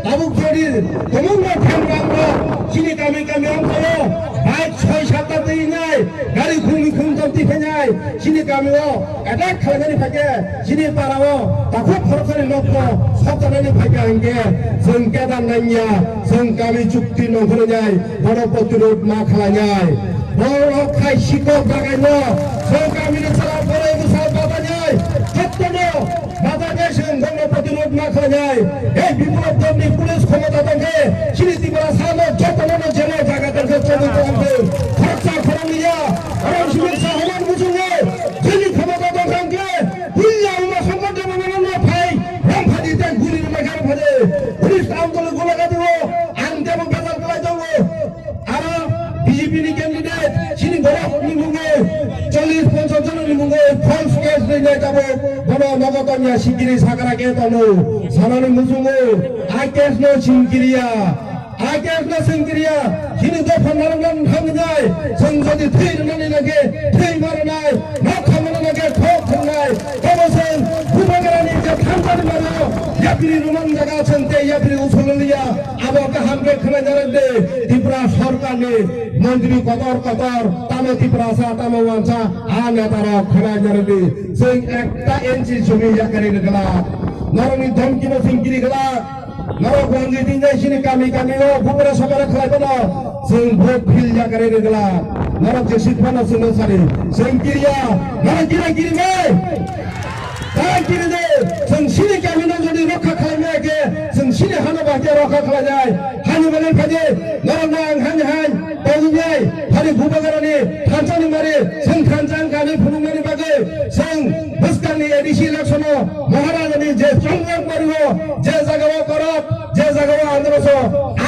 tabuk jadi tumungnya temrangro sini kami angkoro baik 6-7 tinggai dari khumulwng jamti pengai sini kami attack khalani phage sini parao takut khorkhani nokko sabtanani phage angge जों केदार नाइया जों kami चुक्ति नंखनो जाय बड़ प्रतिरोध मा खालायनाय बड़ खायसिको जागायनो जों गामिनि साला बोराय बुसाव बाबानाय सत्तनो बाबानाय जों गण प्रतिरोध मा खालायनाय এই বিপ্লব দলনি পুলিশ ক্ষমতা দঙ্গে সিনিতি বড় সামনে যতনো জেলে জায়গা দঙ্গে চলে চলতে খরচা খরমিয়া আরাম শিবির সাহমান বুঝুগে যিনি ক্ষমতা দঙ্গে বুল্লা উমা সংগঠন মাননা ভাই রামফাদিতে গুলির মাঝার ভাজে পুলিশ আন্দোলন গোলাগা দিব আন দেব বাজার গলাই দেব আর বিজেপি নি ক্যান্ডিডেট সিনি গরব নি মুগে 40-50 জন নি মুগে ফলস কেস লইলে যাব বড় নগতনিয়া সিকিরি সাগরা কে তনো সানানি মুজুমু আই কেস নো সিনকিরিয়া আই কেস নো সিনকিরিয়া সিনি তো ফন্নারঙ্গন থামজাই जों যদি থৈরনানি লাগে থৈ মারনাই না খামনা লাগে ঠক খামনাই তবসেন বুবাগ্রানি যে থামজানি মারো यात्री रुमान जगह छनते यात्री उसुलिया अब हमके खना जरदे त्रिपुरा सरकार ने मंत्री कतर तामे त्रिपुरा सा तामे वांसा आ नेतारा खना जरदे जों एकटा एनसी जमी याकरि गला नरनि धमकी न सिंगिरि गला नर गंजि दिनजाय सिनि गामि गामिओ बुबरा सबारा खलायबनो जों भोट फिल याकरि गला नर जेसिफाना सुनो सारि जों गिरिया नर गिरि में ताकिरिदे जों सिनि गामिनो जदि रखा खालामनायके जों सिनि हानो बाके रखा खालामनाय हानि माने फादे नरनां हानि तंजाय फारि बुबाग्रानि थानसानि मारि जों थानसां गानि फुलुंनानि बागै जों बोसकारनि एडिसि इलेक्शनो महाराजानि जे संग्राम मारियो जे जागायाव करब जे जागायाव आंदोलनसो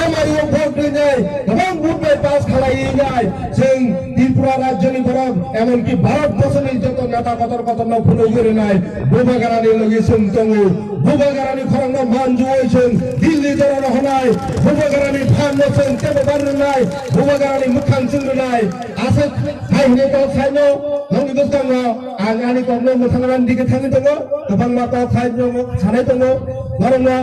आमारियो भोट दिनाय गोबां भोट पास खालायनाय जों त्रिपुरा राज्यनि बरं एमनकि भारत बर्षनि जत नेता कतर फुलुंगिरिनाय बुबाग्रानि लगे जों दङ बुबाग्रानि खरंनो मानजुय जों दिल्ली जरानो होनाय बुबाग्रानि फाननो जों तेबो बारनाय बुबाग्रानि मुखां जोंनाय आसे हायने तो साइनो नंगि गोसताङो आंनि कमनो मोथांरान दिगे थाङि दङ गोबां माता साइनो सानाय दङ नरनो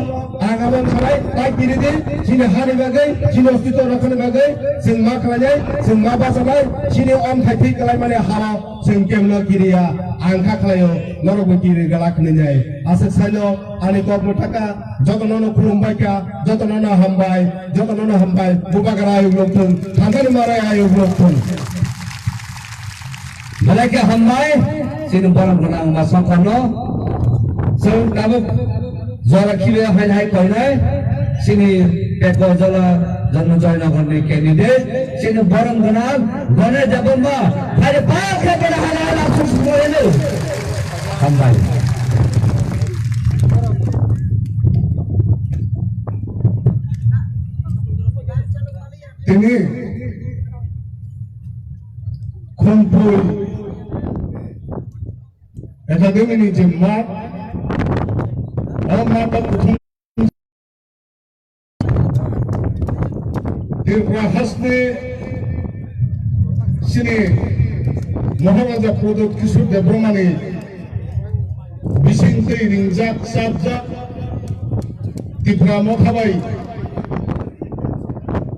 आगामन सानाय तागिरिदि सिनि हानि बागै सिनि अस्तित्व रखनि बागै जों मा खालायनाय जों मा बाजानाय सिनि अन थाइथि गलाय माने हारा जों केमनो गिरिया आंखा खालायो नरबो गिरि गला खनिनाय आसे साइनो आनि कमनो थाका जतननो खुलुमबायका जतननो हामबाय बुबाग्रा आयोग लोगथों थांखानि माराय आयोग लोगथों Malaki hambai sini barang benang masang kono जों दाबो जरा खिले हाय कइनाय सिनि पेको जला जन्म जयनगरनि क्यान्डिडेट सिनि बरं गना गने जबमा फाले पास के हाला सुसुमोले hambai ini kumpul eta demini jemmat mata Tirpura hasne sini Maharaja Prodot Kisur Debromani bisinte ringjak sabja Tirpura mokhabai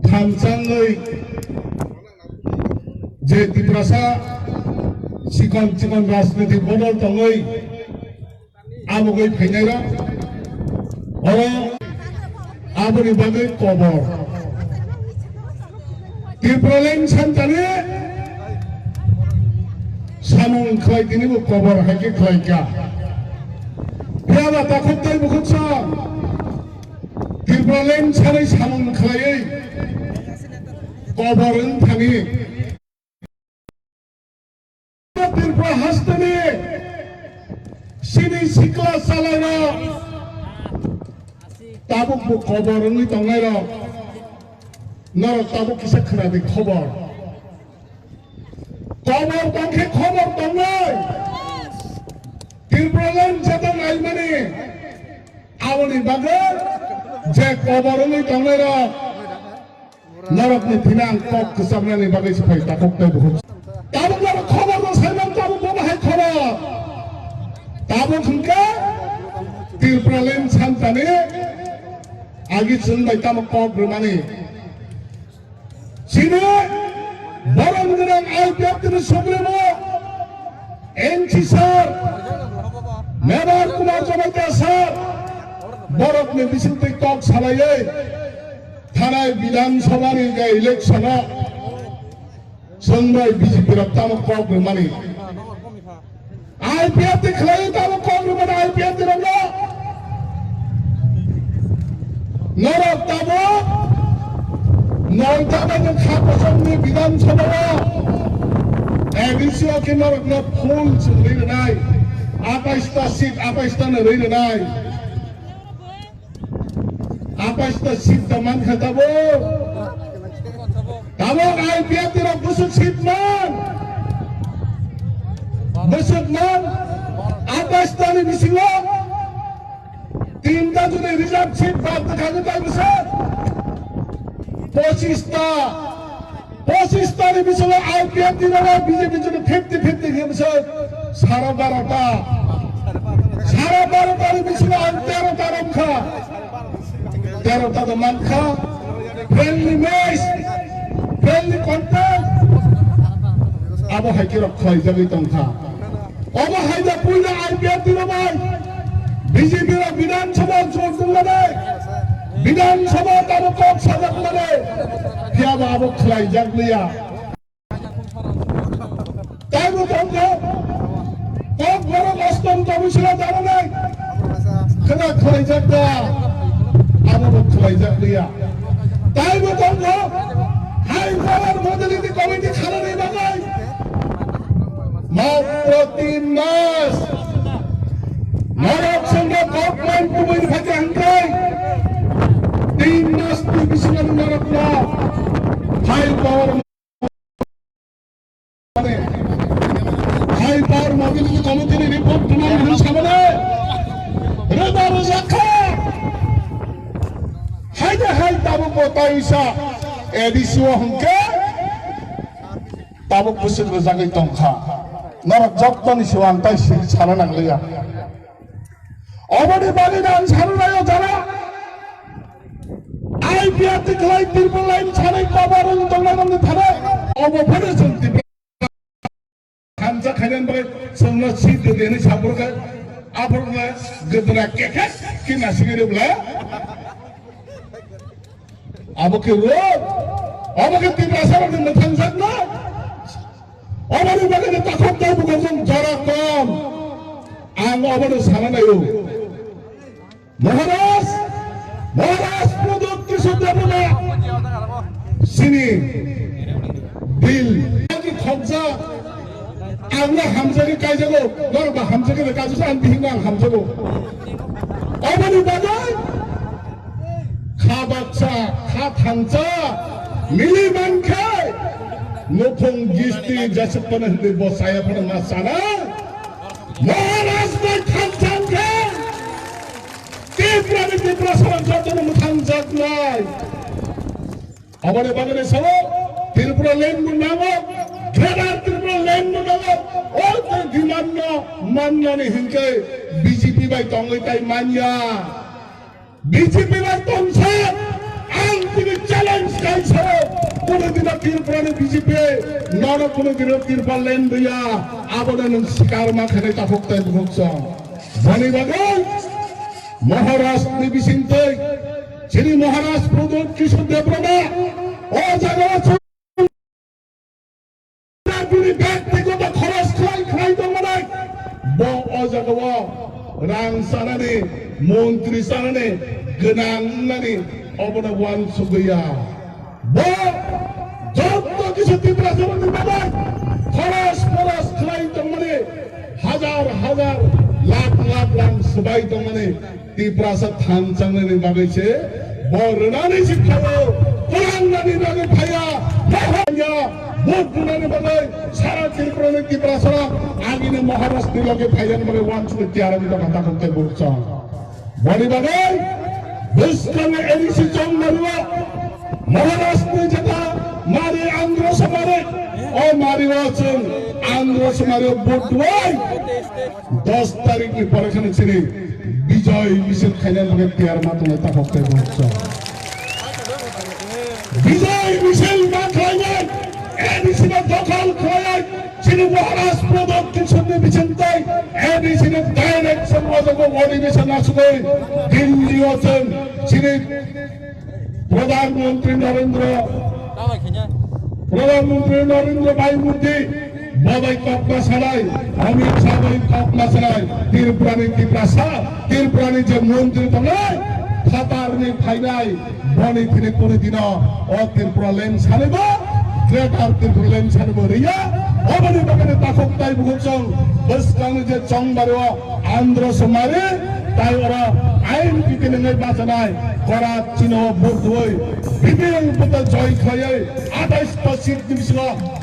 थामसाङै जे त्रिपुरासा चिकन राजनीतिक बदल दङै आबगै फैनायरा आबनि बागै खबर त्रिपुरालेन सानतानि सामुं खालायदिनिबो खबर हायके खालायका फेयाबा ताखबताय बुखुतसा त्रिपुरालेन सानै सामुं खालायै खबरन थाङि त्रिपुरा हास्तानि सिनि सिख्ला सालायना ताबुकबो खबरनि दंनायरा नर ताबुक किसा खोनादि खबर दंखे खबर दंनाय त्रिपुरालेन जादों आइमानि आवनि बागै जे खबरनि दंनायरा नरकनि फिनां कक गोसाबनानै बागै सिफाय ताकबताय बहुत ताबुक खबर साइमान ताबुक बाहाय खबर Tabuk हंका त्रिपुरालेन सानतानि agi chung bai tam Kokbrok mani sini boron gerang IPF tini supremo NC sir Member Kumar Jamaita sir borok ni bisinti kok salaye thanai Bidhan Sabha ni ga election a sungbai BJP ra tam Kokbrok mani IPF ti khlai tam Kokbrok mani IPF ti ranga norok tabo নয়টাবাজে খাপসংনি বিধানসভা এবিসিও কে নরক না ফুল রইল নাই 28টা seat 28টা রইল নাই 28টা seat দমান খাতাবো তাবো IPF এর বুসুক seat মান 28টা নি বিসিও তিনটা যদি রিজার্ভ সিট বাদ থাকে তাই বসে 25টা ni bisolo IPF dinara BJP jone 50-50 gimse sara 12টা ni bisolo 13টা ramkha 13টা to mankha friendly match friendly contact abo haiki rakhai jagai tongkha abo haida puina IPF dinabai BJP ra Bidhan Sabha jor dungane Bidhan Sabha tabo kok sajak mane kiaba abo khlai jaglia taibo tongko Kokbrok astom tabusila janane kena khlai jagda abo khlai jaglia taibo tongko hai power mobility committee khalani bagai matro 3 mas norok sangga Kokbrok Bubagra phake hangkai 3 mas tu bisilan norok na high power mobility committee ni report tuman hil samane reda rozakha hai tabu potaisa edisio hangke tabu pusit rozagai tongkha norok jobtoni siwang tai sil chana nanglia obodi balidan sarulayo jara IPF ti khlai tirpal line chhanai kabarung tongnam ni thare obo phare chunti hamza khainan bai songna sit de ni sabur ka apur la gedra kekes ki nasigire bla aboke ro aboke tibra sarang ni mathang sakna obodi bagane takhot dai bugong jara kom ang obodi samanayo Maharashtra Pradok Kisudapana Sini Bill Ki Khobja Angla Hamza ki Kaijago Norba Hamza ki Kaijago An Bihingang Hamzago Obani Bagay Khabatsa Khathansa Mili Mankai Nopong Gisti Jasapana Hindi Bosaya Pana Masana Maharashtra Khathanka Tipra sarang jatuh muthang jaglai. Abade bagane salo Tripura lane munnago, Ghedar Tripura lane munnago. All the dimanna manna ni hinke BJP by tongai tai manya. BJP by tongsa, ang tini challenge kai salo. Kuno dina Tripura ni BJP, nara kuno dina Tripura lane dia. Abade nung sikar makhane takok tai buksa. Bani bagay. Maharashtra ni bisintai sini Maharashtra Pradok Kisudapana o jaga chuni ব্যক্তিগত খরচ খাই দংমানাই bo o jaga wa rang sanani montri sanani genang nani obona wan sugaya bo jotto kisu tibra samani babai খরচ খাই দংমানে হাজার লাখ সবাই দংমানে Tiprasa thansang ni bagaise borna ni sikhayo kurangna ni bagai phaya bahaya botna ni bagai sara Tripura ni Tiprasa agi ni Maharashtra ni loge phaya ni bagai wan chuni tiara ni kata kote burcha bani bagai biskan edisi chong marwa Maharashtra jata mari Andhra samare o mari wachun Andhra samare botwai 10 tarik ni parikhana chini বিজয় মিছিল খাইনার লগে তিয়ার মাতলে তাহকে বলছ বিজয় মিছিল না খাইনার এডিসিনে দখল খাইনার যিনি মহারাজ প্রদক্ষিণ শুনতে বিচিন্তে এডিসিনে direction ওয়াজব অধিবেশন আসবে দিল্লি আছেন যিনি প্রধানমন্ত্রী নরেন্দ্র ভাই মোদী বাবাই কপনা ছাড়াই অমিত শাহ কপনা ছাড়াই ত্রিপুরানি যে মন্ত্রী তলায় খাতারনি ফাইনাই বনি তিনি করে দিন ও ত্রিপুরা লেন ছাড়ব গ্রেটার ত্রিপুরা লেন ছাড়ব রিয়া অবনি বাগানে তাকক তাই বুঝছং বসকাং যে চংবারো আন্ধ্র সমারে তাই ওরা আইন বিকেলে বাঁচানায় করা চিহ্ন ভোট হই বিপিএল পথে জয় খাইয়ে 28 সিট দিছিল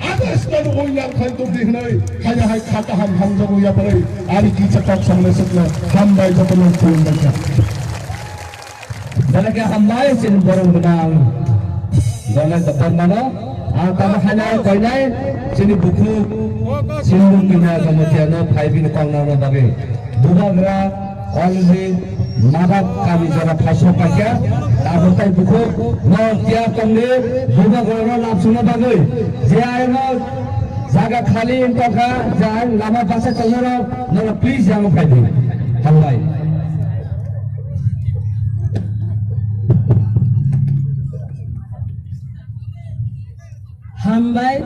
28 ওইলার খাইতো দিহনই খাইয়া হাই খাতা হাম হামজা হইয়া পড়ে আর কি চটক সামনে সকল হামবাই যতন ফুল দেখা Dalagi hambay sin borong benang dalai dapat mana kama hanya kainai sini buku sini kina kemudian phai bin kongna na bagi Bubagra already madap kami jara phaso pakya tabotai buku no tia kamne Bubagra na lapsuna bagi jai no jaga khali intaka jai lama basa chalna na please jang phai din hambay Hambai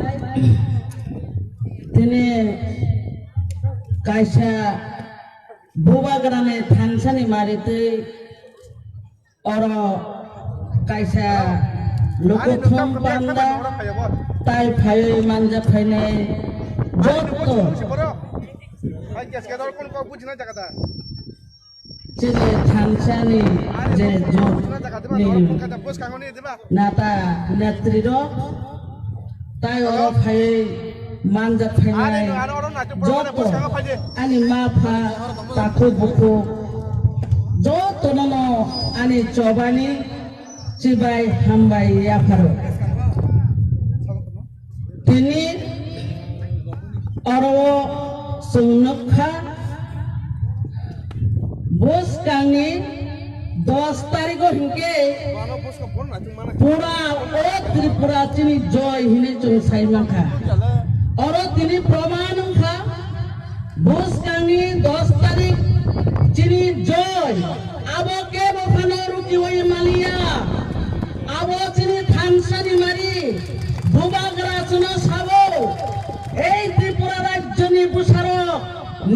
tini kaisa Bubagra ne thansani marite oro kaisa lokothom panda tai phai manja phaine jotto jene thansani je jot ni nata netriro তাই ও phi Manza ফাইনাই যত আনি মাফা তাকু বুকু যত নন আনি চবানি চিবাই হামবাই ইয়াফারো তিনি অরো সুনখা বস কাংনি 10 তারিখ হিংকে পুরা ও ত্রিপুরা চিনি জয় হিনে চং সাইমাখা অর তিনি প্রমাণ খা বুসকানি 10 তারিখ চিনি জয় আবো কে বফানো রুকি ওই মালিয়া আবো চিনি থানসানি মারি বুবাগ্রা চুনা সাবো এই ত্রিপুরা রাজ্য নি বুসারো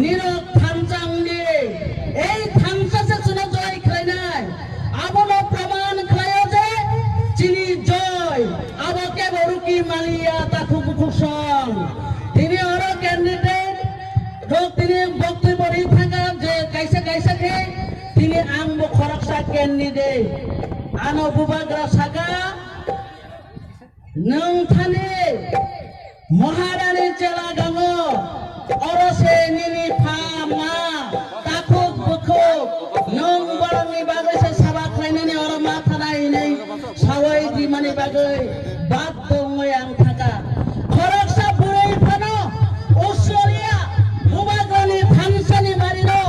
নিরক থানচাং নি এই থানসাসে চুনা জয় খাইনাই আবো প্রমাণ খায় যে চিনি জয় আবকে বরুকি মালিয়া তাকু বুকুসং তিনি অর ক্যান্ডিডেট তিনি বক্তব্য বলি থাকা যে কাইসা খে তিনি আংব খরকসা ক্যান্ডিডেট আনো বুবাগ্রা সাগা নং থানে মহারানী চেলা গাঙ্গো অরসে নিনি ফা মা তাকুক বুকুক নং বরংনি বাগৈসে সাবা খাইনানি অর মা থানাই নেই সাওয়াই দিমানি বাগৈ বাদ দংই আং থাকা খরকসা বুড়াই ফানো ওসরিয়া বুবাগ্রানি থানসানি মারিনো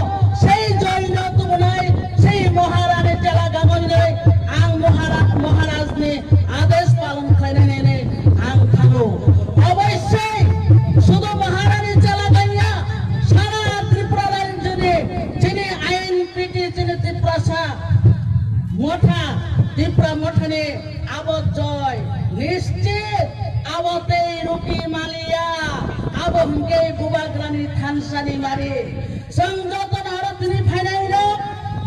সেই জয়ন তুবনাই সেই মহারানী চেলা গাঙ্গনি নেই আং মহারাজনি আদেশ পালন খাইনানি নেই আং থাকো অবশ্যই শুধু মহারানী চেলা গাইয়া সারা ত্রিপুরা রাজ্যে যিনি আইন পিটি যিনি ত্রিপুরা মোঠা ত্রিপুরা মোঠানে আবদ জয় নিশ্চিত আবতে রুকি মালিয়া আবহকে বুবাগ্রানি থানসানি মারি সংযতন হর তিনি ফাইনাইল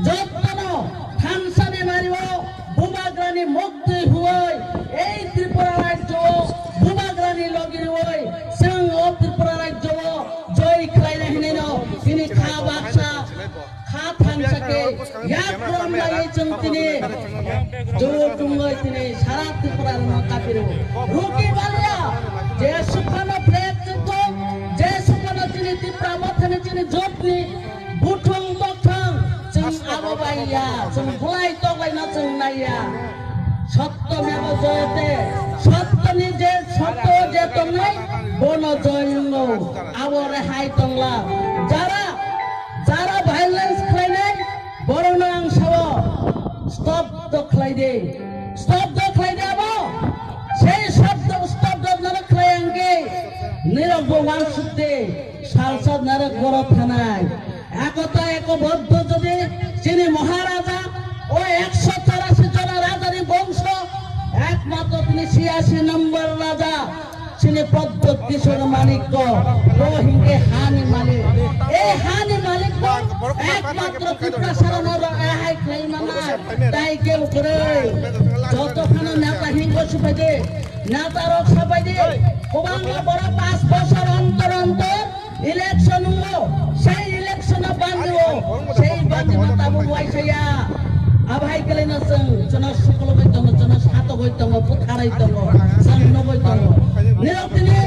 যত্ন থানসানি মারিব বুবাগ্রানি মুক্তি হুয় এই ত্রিপুরা রাজ্য বুবাগ্রানি লগির হই সং ও ত্রিপুরা রাজ্য জয় খাইনা হিনেন তিনি খা বাক্সা খা থানসাকে ইয়াক্রম লাই চন্তিনি জো টুঙ্গই তিনি সারা ত্রিপুরার কাপিরো রুকি মালিয়া যে সুখানো প্লেট চিত্ত যে সুখানো তিনি ত্রিপুরা মথনে তিনি জটনি বুঠং বঠং जों आबोबाइया जों बुलाय तगलायना जों नाया सत्यमेव जयते सत्यनि जे सत्य जे तंनाय बनो जयनो आबो रेहाय तंला जारा जारा भाइलेंस खालायनाय बर' খাইদে আবো সেই শব্দ স্তব্ধ নারক খাইয়াঙ্গে নিরব ভগবান সুদে সালসাদ নারক বড় থানায় একতা একবদ্ধ যদি যিনি মহারাজা ও 184 জন রাজারই বংশ একমাত্র তিনি 86 নম্বর রাজা তিনি পদ্ম কিশোর মানিক্য রোহিঙ্গে হানি মালিক এই হানি মালিক একমাত্র চিত্রা সারানোর এহাই খাই মানা তাই কেউ করে যতক্ষণ নেতা হিংস সুপাইদে নেতা রক সাপাইদে কোবাং বড় 5 বছর অন্তর ইলেকশন সেই ইলেকশনে বান্ধব সেই বান্ধব তাবু ওয়াইসাইয়া আভাই গেলে না জন সকল বৈতম জন সাত বৈতম পুথারাই তম জন নবৈতম নিরতিনি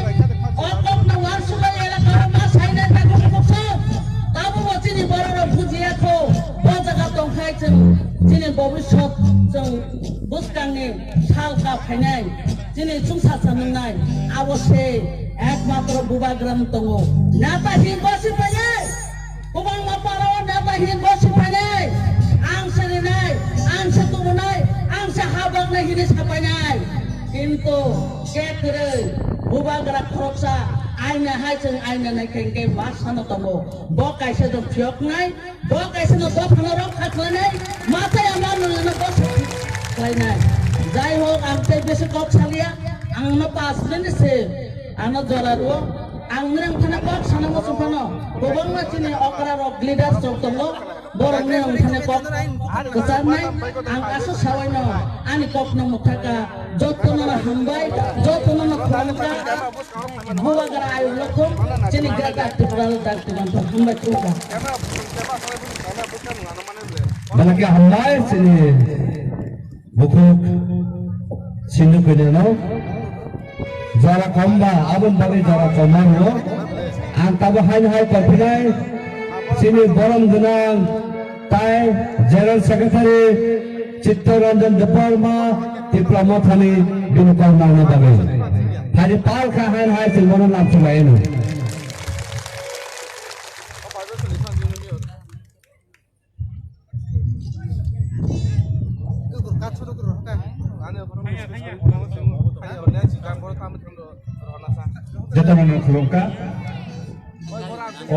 অকপ না ওয়ারসুলাই এলাকার মা সাইনে তাকো কক্ষ তাবু চিনি বড় বুঝিয়া খো বজাগা দং খাইছেন চিনি ভবিষ্যৎ जों বুসকাংনি সালকা ফাইনাই চিনি সংসার সামনাই অবশ্যই একমাত্র বুবাগ্রাম দङ নেতা হিংসি ফাইনাই गोबां मापाराव नेता हिंसि फाइनाय आं सोलिनाय आं सेतुनाय आं से हाबांनाय हिनि सापायनाय किन्तु केकरै बुबाग्रा खरकसा आइना हायजों आइना नायखेंगे मा सानो दङ ब कायसे जों फियकनाय ब कायसे न ब फाना रखा खालायनाय माथाय आमा नुनो ब खालायनाय जाय होक आं ते बेसे कक सालिया आंनो पासलेनसे आंनो जरारो आं नों थाना कक सानांगो सुफानो गोबां मानसिनि अकरा रक लिडार जग दङ बरंनि आं थाना कक गोजाननाय आं आसो सावायनो आनि कक न मुथाका जतनना हामबाय जतनना खरमका बुबाग्रा आयु लखो चिनि ग्राटा टिपराल दाक्तिमान हामबाय तुका balaki hambai sini bukuk sindu kedeno jara komba abun bagi jara komano antabo hai perpinai sini borom gunang tai general secretary Chittaranjan Deparma Diplomathani binukang nana bagi hari par ka hai silmono napsulainu जतन खुलुमका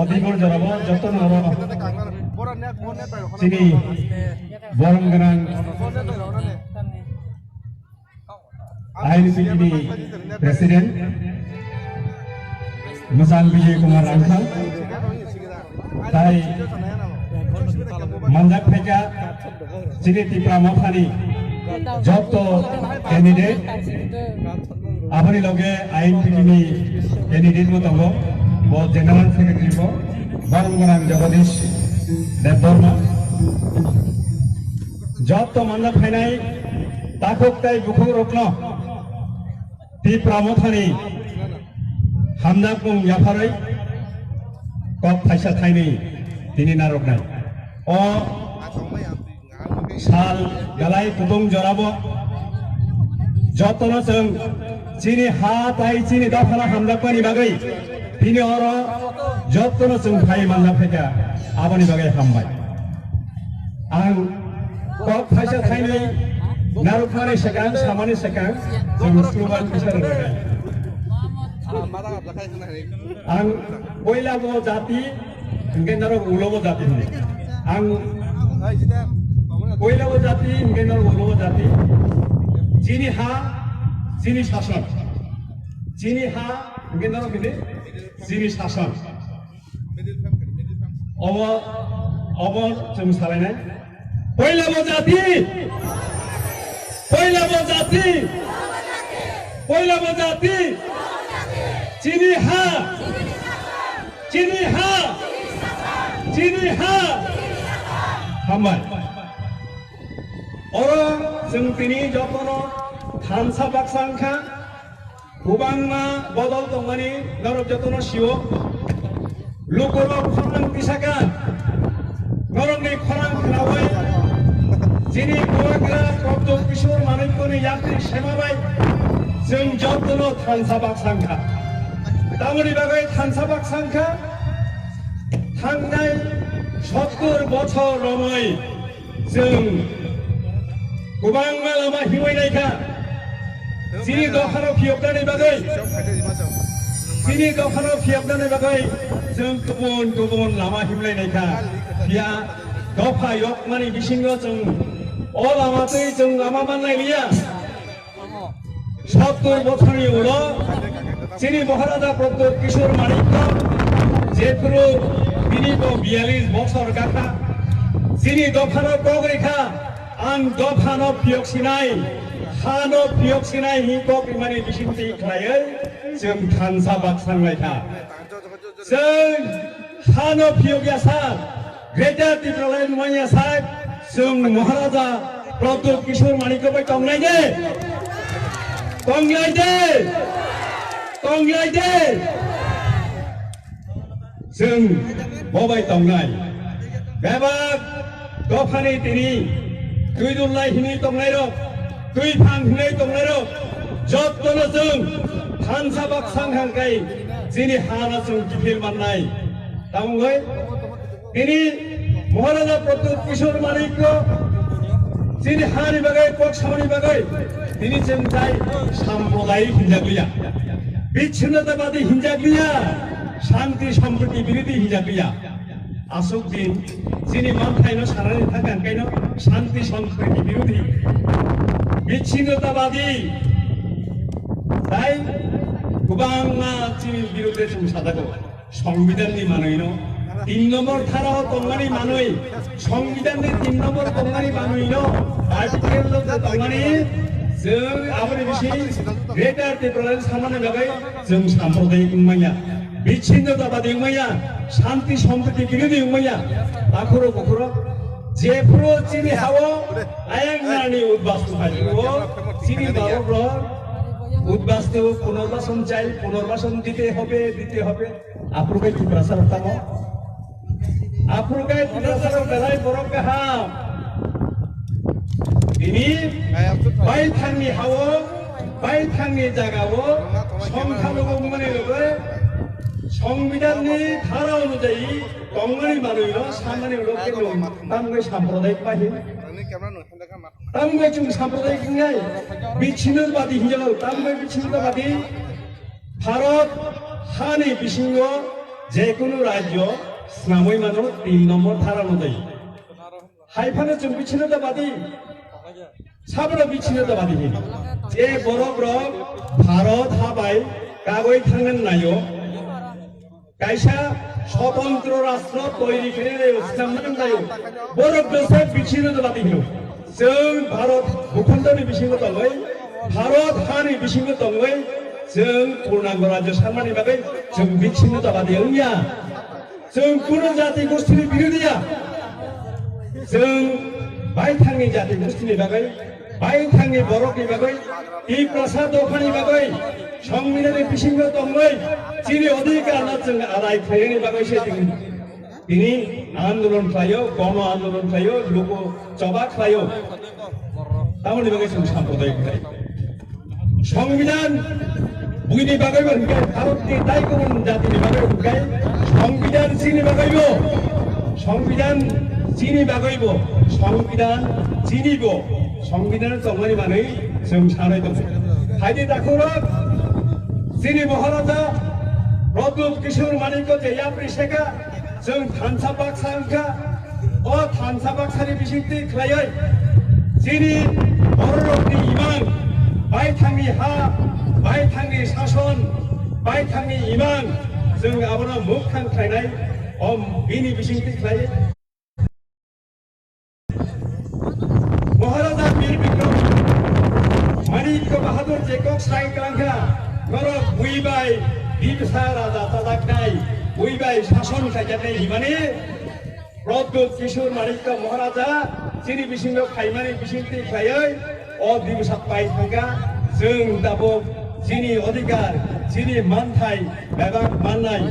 अदिगुर जराबो जतन सिनि बरम गोनां आईएनसीनि president मोजां विजय कुमार आंखाल ताई manjak peka sini tipra mafani joto candidate abani loge INPP ni candidate mo tongo bo general secretary bo barungarang jagadish deborma joto manjak phainai takok tai bukhuk rokno tipra mafani hamnak mung yafarai kok phaisa thaini tini naroknai o sal galai putong jorabo jotono जों chini ha tai chini dafana hamjakpani bagai tini oro jotono जों phai manjak abani bagai hambai ang kok phaisa thainai narokmani sekang samani sekang जों sluban bisar bagai ang oilabo jati hingga narok ulobo jati ang oilabo jati hingga narok ulobo jati chini ha chini shason chini ha hingga narok ini chini shason obo जों सालायनाय oilabo jati chini ha hambai oro जों tini jotono thansa baksangkha kubangma bodol tongmani narok jotono siwo lukoro khorang pisaka narokni khorang khnawai jini bubagra kokbrok kishor manikkoni yakri semabai जों jotono thansa baksangkha tamoni bagai thansa baksangkha थांनाय 70 বছর রময় जों गोबां लामा हिमायनायखा सिनि दखानाव फियबनानै बागै सिनि दखानाव फियबनानै बागै जों गुबुन गुबुन लामा हिमलायनायखा बिया दफा yok माने बिसिङाव जों अ लामातै जों लामा बानायलिया 70 বছরनि उनाव सिनि महाराजा प्रद्योत किशोर माणिक्य जेफोरो बिनिबो 42 বছর गाखा सिनि दखानाव कग्रेखा आं दखानाव फियक्सिनाय हानो फियक्सिनाय हिकक माने बिसिंथि खायै जों थानसा बाक्सांलायखा जों हानो फियगियासा ग्रेटार त्रिपुरालाय नुमायासा जों महाराजा प्रद्योत किशोर माणिक्य बाय तंलायदे जों बबाय तंनाय बेबाग दफानि तिनि दुइ दुल्लाय हिनि तंनाय र दुइ फां हिनै तंनाय र जत्तनो जों थानसा बाक्सां हांखाय जिनि हाना जों गिदिर माननाय तामुंगै तिनि महाराजा प्रद्योत किशोर माणिक्य जिनि हानि बागै पक्षानि बागै तिनि जों जाय साम्प्रदायिक हिंजागलिया बिच्छिन्नताबादी हिंजागलिया शांति सम्प्रति बिरोधी हिंजागलिया आसुक दिन जिनि मानथायनो सारानि थाखायनो शांति सम्प्रति बिरोधी बिच्छिन्नताबादी जाय गोबाङा जिनि बिरोधे जों सादागौ संविधाननि मानैनो 3 নম্বর ধারাও তংমানি মানুই সংবিধানের 3 নম্বর তংমানি মানুইनो आर्टिकल तंमानि जों आबोनि बिसि ग्रेटार त्रिपुरानि सामानि बागै जों साम्प्रदायिक उंमाया बिच्छिन्नताबादी उंमाया शांति सम्प्रति बिरोधी उंमाया आखरो गखरो जेफोरो जिनि हावो आयांनानि उद्बास्तु फाइयो जिनि बाबो उद्बास्तु पुनर्बासन दिते হবে आपरुगाय त्रिपुरासार तामो आपरुगाय त्रिपुरासार बेलाय बरफ गाहाम ini baik thangni hawo baik thangni jagawo সংখ্যালঘু মানে লগে সংবিধাননি ধারা অনুযায়ী তংমানি মানুষ সামানি লোকে তামগে সাম্প্রদায়িক বাহি তামগে जों সাম্প্রদায়িক নাই বিচ্ছিন্নতাবাদী হিজাল তামগে বিচ্ছিন্নতাবাদী ভারত হানি বিসিঙ্গ যে কোনো রাজ্য স্নামই মানুষ 3 নম্বর ধারা অনুযায়ী হাইফানে जों বিচ্ছিন্নতাবাদী साबरा बिच्छिन्नताबादी जे बर'फ्रा भारत हाबाय गागै थांगोन नायो कायसा स्वतंत्र राष्ट्र तैरि खालामनाय सिगांनाय नायो बर'फ्रा बिच्छिन्नताबादी हिनो जों भारत भूखण्डनि बिसिङाव दङै भारत हानि बिसिङाव दङै जों पूर्णांग राज्य साननायनि बागै जों बिच्छिन्नताबादी ओंया जों कुनु जाति गोष्ठीनि बिरोधिया जों बाय थांनि जाति गोष्ठीनि बागै बाय थांनि बर'नि बागै त्रिपुरासा दफानि बागै संविधाननि बिसिङाव दङै जिनि अधिकार जों आदाय खालामनायनि बागैसो जों दिनै आन्दोलन खालायो गण आन्दोलन खालायो लोक सभा खालायो तामनि बागै जों साम्प्रदायिक संविधान बुगिनि बागैबो होनगाय भारतनि दाय गुबुन जातिनि बागै होनगाय संविधान जिनि बागैबो संविधान जिनि बागैबो संविधान जिनिबो संविधान तंमानि मानै जों सानै दं हायदि दाखुरा जिनि महाराजा प्रद्योत किशोर माणिक्य जे याप्रिसेका जों थानसा बाक्सांखा अ थानसा बाक्सानि बिसिंथि खालायै जिनि बर'नि इमान बाय थांनि हा बाय थांनि शासन बाय थांनि इमान जों आबोना मोगथां खालायनाय बिनि बिसिंथि खालायै महाराजा वीर विक्रम माणिक्य बहादुर जेकब साइकांखा गरब बुइबाय बिरसा राजा तादाखनाय बुइबाय शासन खालायनाय हिमाने प्रद्योत किशोर माणिक्य महाराजा जिनि बिसिङाव खायमानि बिसिंथि खायै अ दिवसा पाइ थांगा जों दाबो जिनि अधिकार जिनि मानथाय एबा माननाय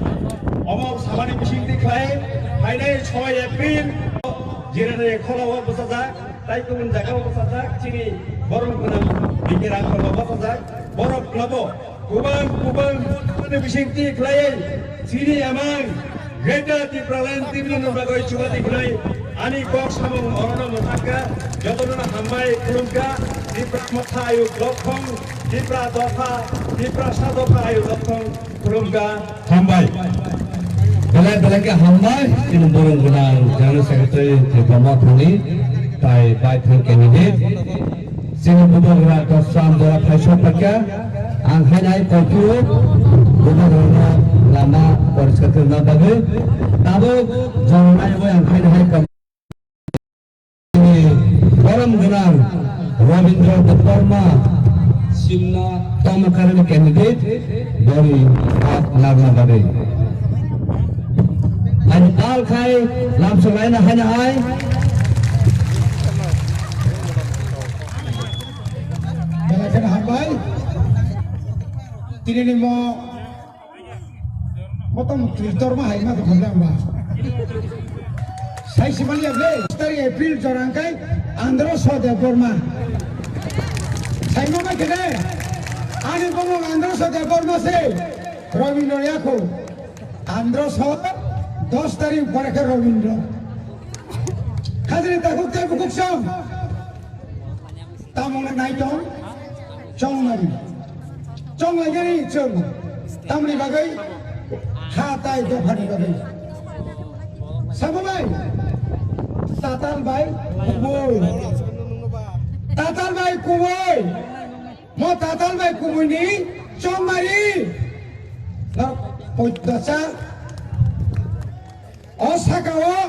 अमक सामानि बिसिंथि खाय फायनाय 6 एप्रिल जिराने खलावा बसाजा ताई गुबुन जायगायाव बसाजाक जिनि बरफ गोनां बिगिरा खलावा बसाजाक बरफ लाबो गोबां बिसिंथि खायै जिनि आमां ग्रेटार त्रिपुरालायनि बागै जुगाति खालाय ani kok samung orono mutaka jotono hambai kulungka dipra motha ayu lokhong dipra dofa dipra sadofa ayu lokhong kulungka hambai Belai ke hambai ini borong gunang General Secretary Kokbrok tai baik candidate sini Bubagra Tosam Dora Paisho Pakai angkanya Kokbrok Bubagra lama परिषद ना बगे तब जमुना ये angkanya hai kam परम गुणांग Ravindra दत्तमा सिमना तमकरण candidate बड़ी हाथ लागना बगे आज ताल खाए लाभ सगाई ना है ना आए Belajar hambai, tini ni Motong Twitter mah hari mah tu kembali mbak. Saya sebalik aja. Dari April jorangkai Andro Sode Burma. Saya mau macam ni. Ani ngomong Andro Sode Burma se. Ravindra aku. Andro Sode 10 तारीख पर के Ravindra. Kadri takut tak buku song. Tamu naik tong. Chong lagi. Chong lagi ni chong. Tamu ni bagai. Hatai do phani bagai. Sama baik. Tatal baik kuboy. Tatal baik kuboy. Mau tatal baik kuboy ni chong mari. Lalu poitasa. Osaka o.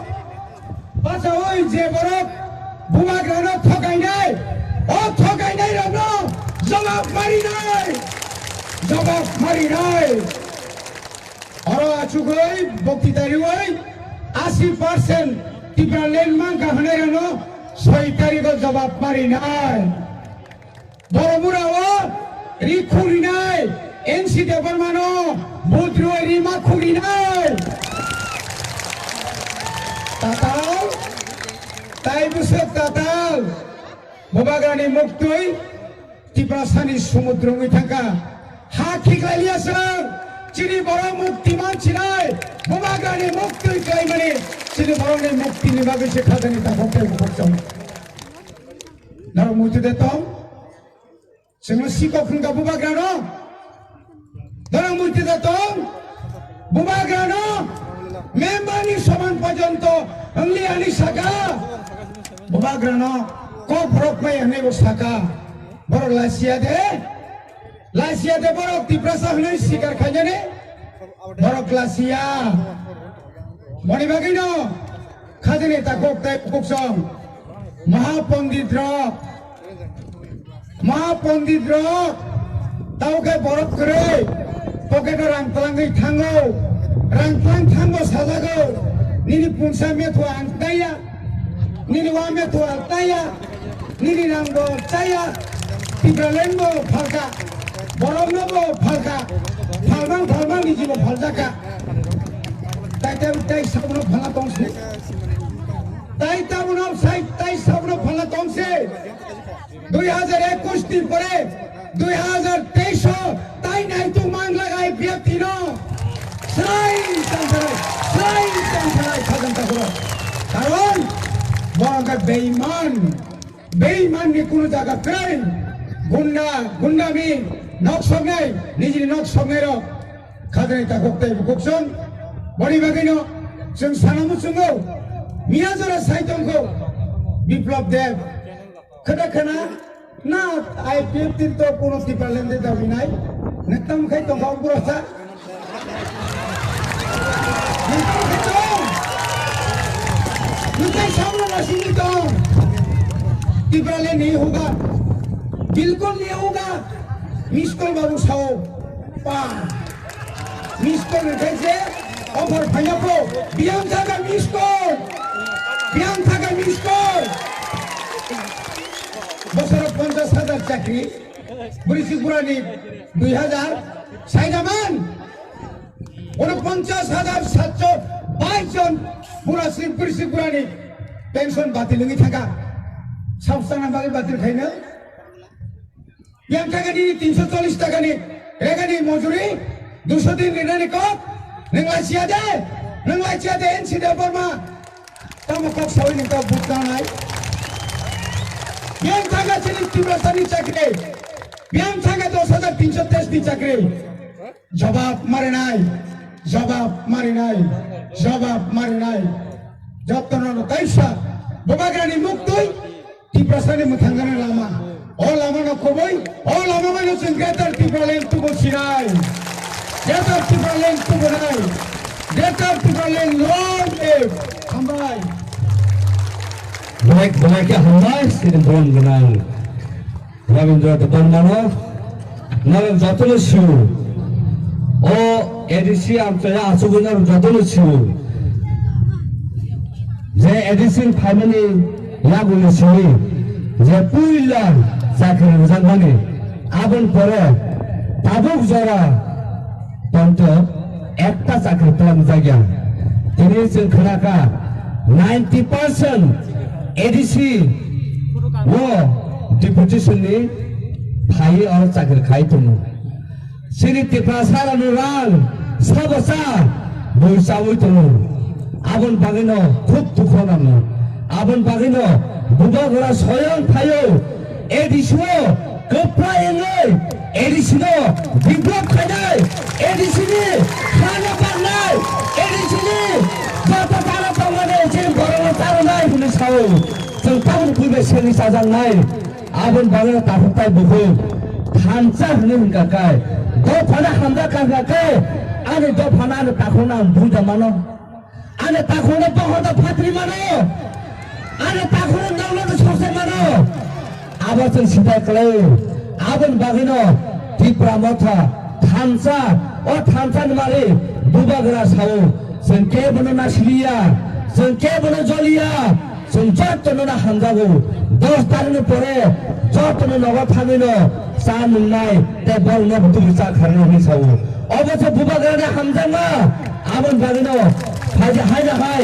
Pasal oi jeborok. Bubagra no thokai nai. Oh thokai nai ramno. Jawab mari nai. Jawab mari nai. Orang acugoi, bukti dari woi, 80% tiga lenman kahane rano, soitari ko jawab mari nai. Boromura wo, rikuri nai, NC Devan mano, budro rima kuri nai. Tatal, tai busuk tatal, Bubagra ni muktui, tiprasani sumudrungi tangka, haki kaliasan. Ciri borong mukti mancilai, Bubagra ni mukti kai mani, ciri borong ni mukti ni bagai sekhada ni tak hotel bukacam. Lalu mukti detong, semua sikok hingga Bubagra no, dorang mukti detong, Bubagra no, member ni saman pajanto, angli ani saka, Bubagra no, Kokbrok ane saka, borong Lasia de borok di prasah ni sikar kanya ni borok Lasia moni bagino khajani takok tai puksong mahapondit rok tau ke borok kere poket rang tanggo sajago nini punsa me tu antaya nini wa me tu antaya nini ranggo caya tiga lengo falka borong nobo falka falbang ni jibo faljaka tai sabno phala tongse tai tabuno tai sabno phala tongse 2021 din pore 2023 tai nai tu mang lagai biakti no selain santai khadam takuro karon borong beiman ni kuno jaga kain gunda mi nok songai nijini nok songai ro khadani takok tai bukson bori bagino jeng sanamu sungo miazora saitongko biplop dev khadakana na IPF tin to kono tipalen de davinai netam khai to gaum burasa निकाय सामने मशीनी तो tipalen नहीं होगा बिल्कुल नहीं होगा missed call बाबू Sao पा मिस्कॉल कैसे ऑफर फाइनअपो बियांग थाका मिस्कॉल बसर 50,000 चाकरी बरिसी पुरानी 2000 साइजामान और 50,722 जन पूरा बरिसी पुरानी पेंशन बातिल नहीं थाका सबसंग बाकी बातिल खाइना yang taka ni 340 taka ni rega ni mojuri 200 din rena ni kok neng Malaysia de NC Burma tama kok sawin ka buka nai yang thaga chini tibrasani chakre yang thaga 10,323 ni chakre jawab mare nai jawab tono taisa Bubagra ni muktui tibrasani muthangana lama all lama no koboi all lama mano singkatar tibralen tu bosinai Getar tibralen tu bonai Getar tibralen long live hambai Baik ya hambai sini bon genang Rabindra tepan mana nalang jatuh siu oh edisi amcaya asugunar jatuh siu je edisi family lagu siu je puilan sakar zanmani abon pore tabuk jara tonto ekta sakar pelam jagya ini sengkeraka 90% edisi wo deputation ni भाई और चाकर खाई तुम सिरी तिप्रासार अनुराग सबसा बोईसावई तुम आबन बागिनो खूब दुखो नामो आबन बागिनो बुबाग्रा स्वयं थायो एडिसनो कप्रायङै एडिसनो बिप्लब खानाय एडिसनि खाना बारनाय एडिसनि जता तारा तंगने जों गरम तारनाय हुने सावो जों टाउन फैबाय सेनि साजांनाय आबन बागिनो ताफुताय बुखु थानसा हुने हिंगाकाय दफाना हामदा कांगाकाय आने दफाना आने ताखौना बुजा मानो आने ताखौना बहदा फात्रि मानो आने ताखौना नौलद ससे मानो आबाजों सिदा कलाय आबन बागिनो तिप्रा मथा थानसा ओ थानसा मारे बुबाग्रा सावो जों केबनो नासिलिया जों केबनो जलिया जों जतनो ना हामजागो 10 तारिखनि परे जतनो नगा थामिनो सा नुनाय ते बल न बुदुसा खारनो हिसावो अबसे बुबाग्रानि हामजामा आबन बागिनो हायजा हाय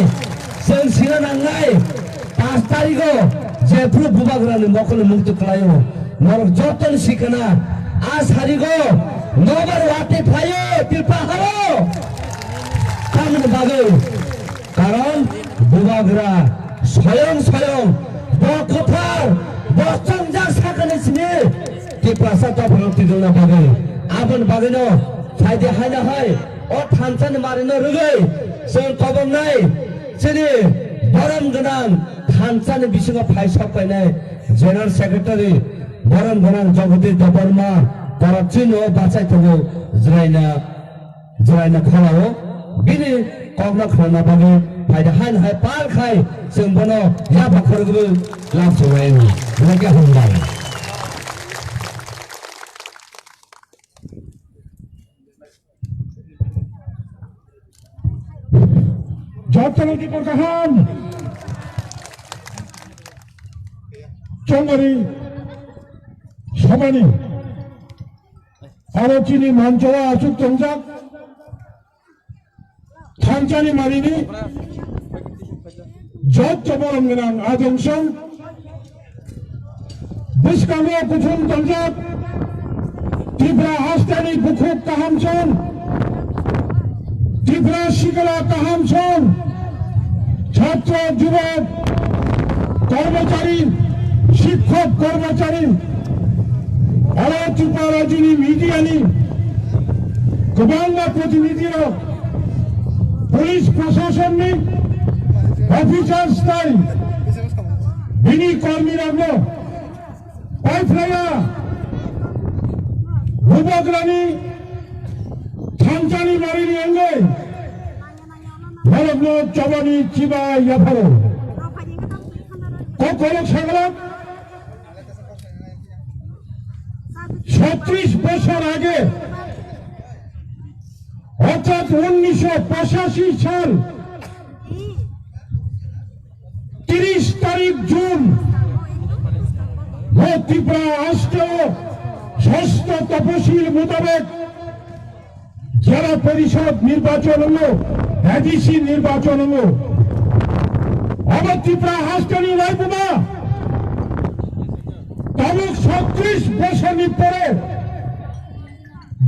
जों सिना नांनाय 5 तारिखो जेफ्रु बुबाग्रानि मखले मुक्त खालायो नर जतन सिकना आ सारिगो नगर वाटे फायो तिरपा हारो कामन बागो कारण बुबाग्रा स्वयं बकफार बसंजा साकने सिने तिप्रासा तफरति दना बागै आबन बागैनो फायदे हायना हाय ओ थानसान मारिनो रुगै जों कबमनाय सिनि बरम गोनां थानसान बिसिङाव फायसक पाइनाय जेनेरेल सेक्रेटारि बरम गोनां जगदीश दबरमा करचिनो बाचाइ थगो जिरायना खलाओ बिनि कगना खना बागै फायदा हाय हाय पार खाय जों बनो या बाखरगो लाभ जवाय लगे हमबाय जतन दिपर गाहाम चंगरी सबानि आरोचिनि मानजवा आसुक तंजाक थानसानि मारिनि जत जबरम गोनां आदंसं बिस्कामो कुथुम तंजाक तिब्रा हास्तानि बुखुक काहामसन तिब्रा शिकला काहामसन छात्र युवक कर्मचारी शिक्षक कर्मचारी अराजुपा राजुनि मिडियानि गोबां प्रतिनिधिफोर पुलिस प्रशासननि अफिसार्स थाय बिनि कर्मीफोरनो पाइफ्राया बुबाग्रानि थानसानि मारिनि अंगै भरबनो चबानि चिबा याफारो kokbrok সাগরক 36 বছর আগে অর্থাৎ 1985 সাল 30 তারিখ জুন ত্রিপুরা রাষ্ট্র ষষ্ঠ তফসিল মোতাবেক জেলা পরিষদ নির্বাচন হলো এডিসি নির্বাচন হলো আবার ত্রিপুরা হাস্টানি রায়পুরা তবুক 36 বছর পরে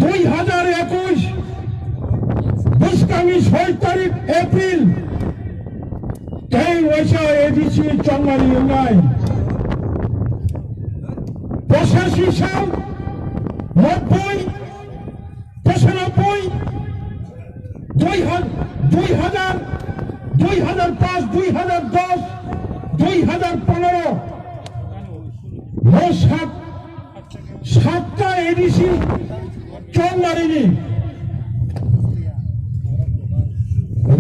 2021 বুসকামি 6 তারিখ April Kay wasa ADC chongmari yungai. Posasi sam 90 95 2005 2010 2015 মোট সাতটা এডিসি চোখ মারিনি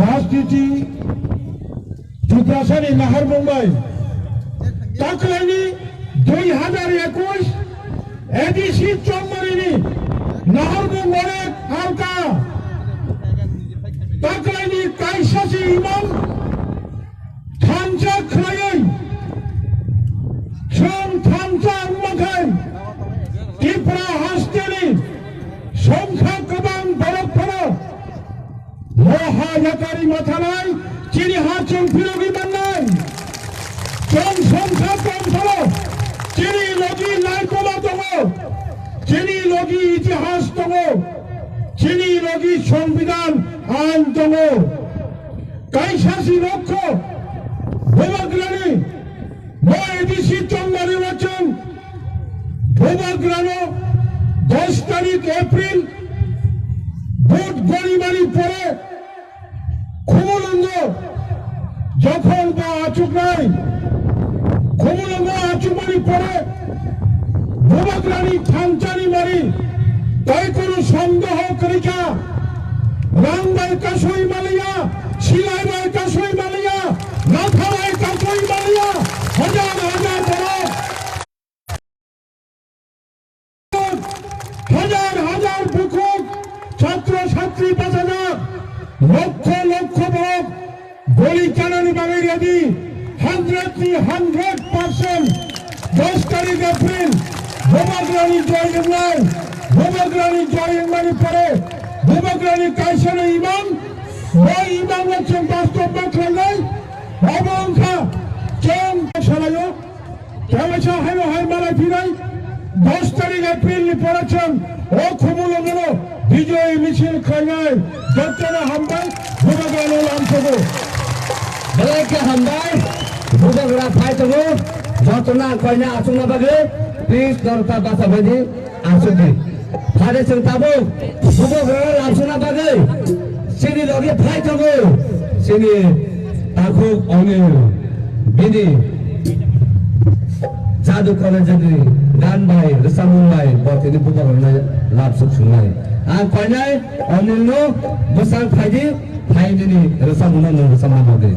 রাজনীতি যুদ্ধাসানি নাহার মুম্বাই তাকলাইনি 2021 এডিসি চোখ মারিনি নাহার মুম্বাই হালকা তাকলাইনি কাইসাসি ইমাম থানচা খালাই সম থানচা উম্মাখাই ত্রিপুরা হাসতেনি সংখ্যা কবাং বরফ মহায়াকারী মাথা নাই চিনি হাচং ফিরোগি বান্নাই চং সংখ্যা কম ফলো চিনি লগি নাইকলা দङ চিনি লগি ইতিহাস দङ চিনি লগি সংবিধান আইন দङ কাইসাসি লক্ষ্য বুবাগ্রানি এডিসি চংমারি ওয়াচন বুবাগ্রানো 10 তারিখ এপ্রিল ভোট গড়িমারি পরে খুমুলুঙ্গ যখন বা আচুক নাই খুমুলুঙ্গ আচুমারি পরে বুবাগ্রানি থানচানি মারি তাই কোনো সন্দেহ করিকা রামবাই কাসই মালিয়া শিলাইবাই কাসই মালিয়া নাথাবাই কাসই মালিয়া হাজার হাজার বড় হাজার হাজার বুকুক ছাত্র ছাত্রী বাঁচানা লক্ষ লক্ষ বড় গলি চালানি বাঙালি আদি 100% 10 তারিখ এপ্রিল বুবাগ্রানি জয়মানি পরে বুবাগ্রানি কাইসানি ইমাম ওই ইমাম হচ্ছেন বাস্তব বাংলায় অবংখা চং সালায় কেমন হাইলো হাই মালাই ফিরাই 10 তারিখ এপ্রিল পড়েছেন ও খুমুলুঙ্গ বিজয় মিছিল খাইনাই যতনা হামবাই বুবাগ্রানো লামছগো বেলাকে হামবাই বুবাগ্রা ফাইতগো যতনা কইনা আচুনা বাগে প্লিজ দরকার বাসা বাজি আসুদি ফারে जों তাবো বুবাগ্রা লামছনা বাগে সিনি লগে ফাইতগো সিনি তাকু অনে বিনি जादु कलेजनि गान बाय रसामुंबाय बतेनि बुबाग्रानो लाबसुक सुंनाय आं फायनाय अनिलनो बसां फायदि फायदिनि रसामुंना नो रसामुंना बागे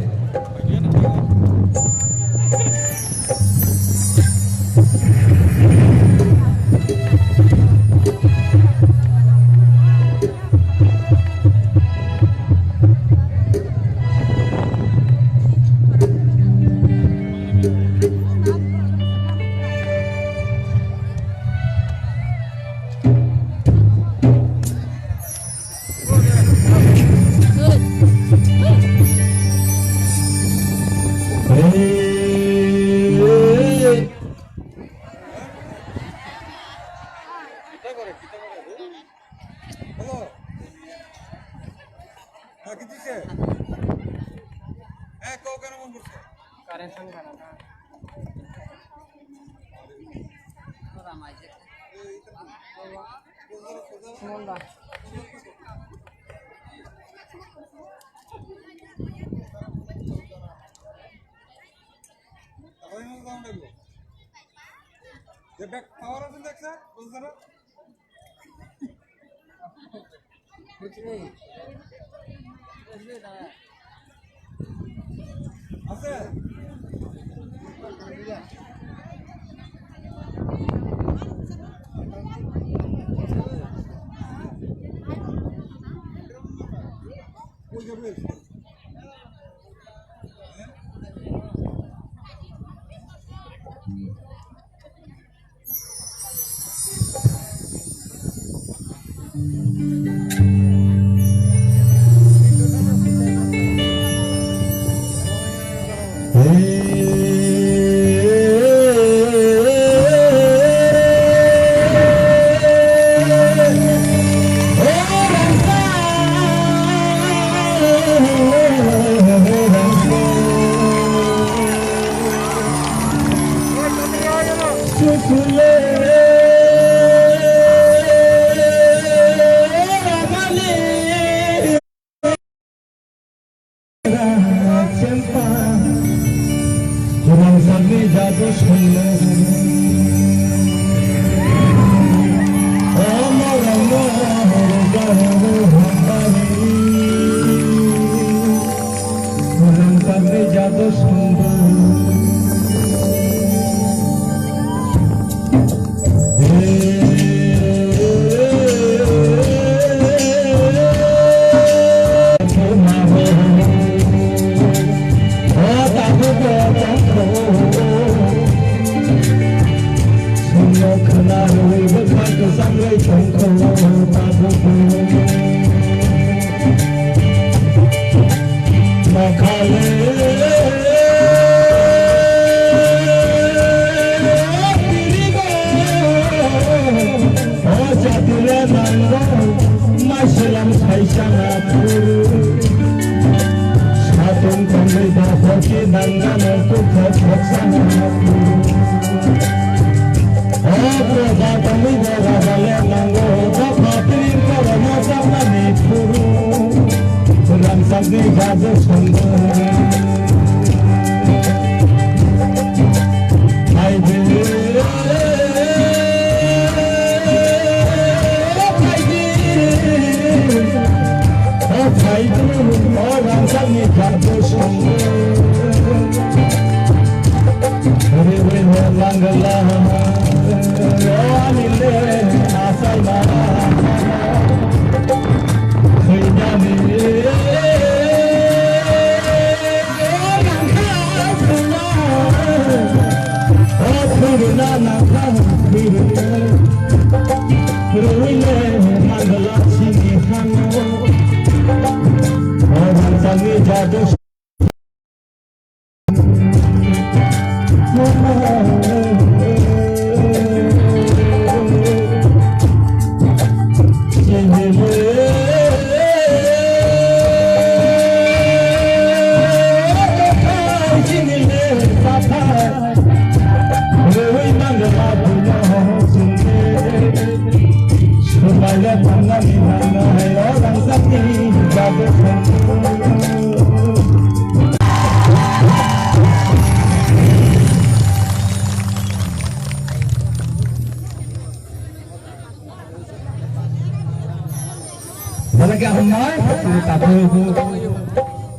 Balagay ako may, tapo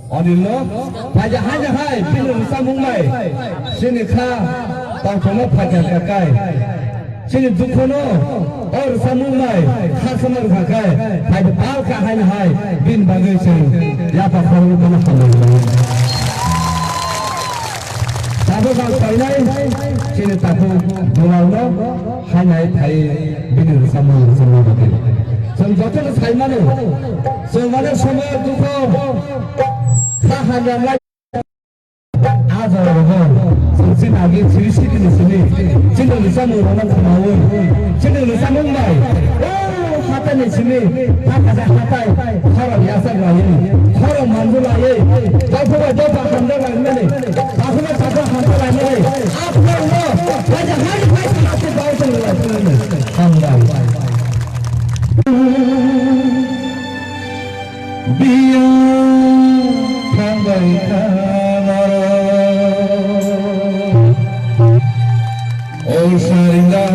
Onilo, paja hai, pinun samung mai, sini kha, tang kono paja kakai, sini dukono, or samung mai, kha samar kakai, paja pal ka hai, bin bagai sini, yapa kono kono kono. Tapo kang painai, sini tapo bungalno, hai pai bin samung bagai. Semua saya mana, semua semua duko, tahan yang lain. Ada orang, sini lagi sini, sini sama orang kemauan, sini sama mai. Oh, kata ni sini, kata orang biasa lagi, orang mandu lagi. Aku berdoa handal lagi ni, aku berdoa handal lagi ni. Apa lo? Wajah hari aku bawa sini, handal. Biar kembalikan oh sarinda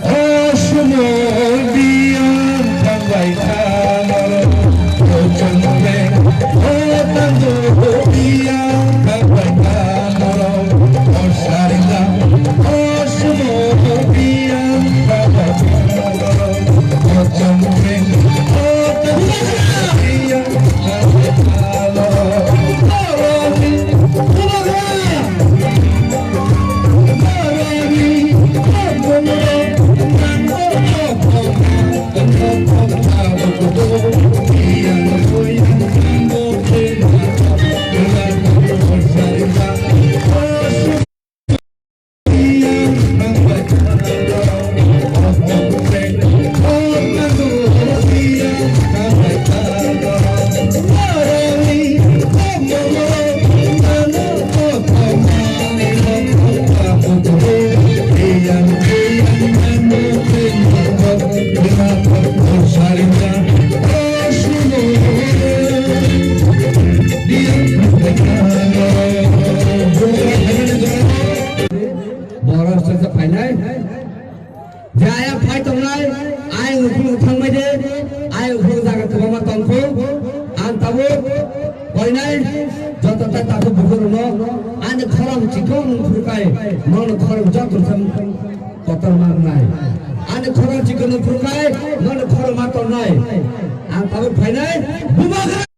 oh semua biar kembalikan oh cengke oh tangguh biar kembalikan oh sarinda oh semua biar kembalikan oh cengke oh tangguh Bubagra